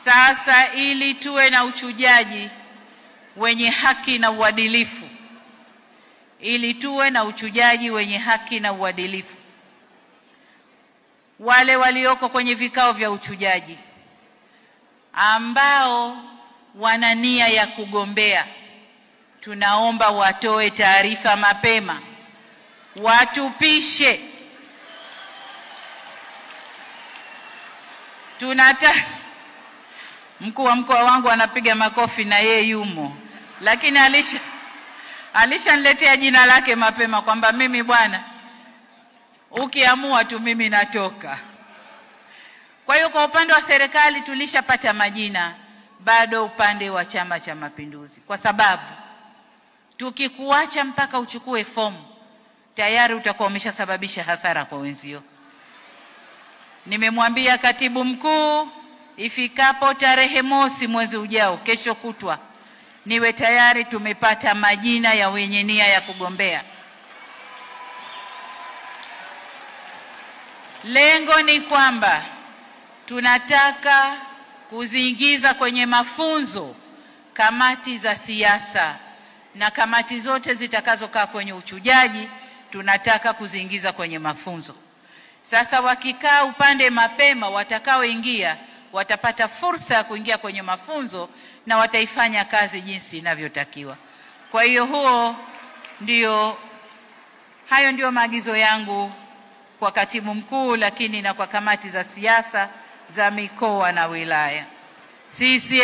Sasa ili tuwe na uchujaji wenye haki na uadilifu, wale walioko kwenye vikao vya uchujaji ambao wana nia ya kugombea, tunaomba watoe taarifa mapema, watupishe. Mkuu wa mkoa wangu anapiga makofi na yeye yumo, lakini alishaniletea jina lake mapema kwamba mimi bwana, ukiamua tu mimi natoka. Kwa hiyo kwa upande wa serikali tulishapata majina, bado upande wa Chama cha Mapinduzi, kwa sababu tukikuacha mpaka uchukue fomu tayari utakuwa umeshasababisha hasara kwa wenzio. Nimemwambia katibu mkuu ifikapo tarehe 1 mwezi ujao, kesho kutwa, niwe tayari tumepata majina ya wenye nia ya kugombea. Lengo ni kwamba tunataka kuziingiza kwenye mafunzo kamati za siasa, na kamati zote zitakazokaa kwenye uchujaji tunataka kuziingiza kwenye mafunzo. Sasa wakikaa upande mapema, watakaoingia watapata fursa ya kuingia kwenye mafunzo na wataifanya kazi jinsi inavyotakiwa. Kwa hiyo hayo ndio maagizo yangu kwa katibu mkuu, lakini na kwa kamati za siasa za mikoa na wilaya. Sisi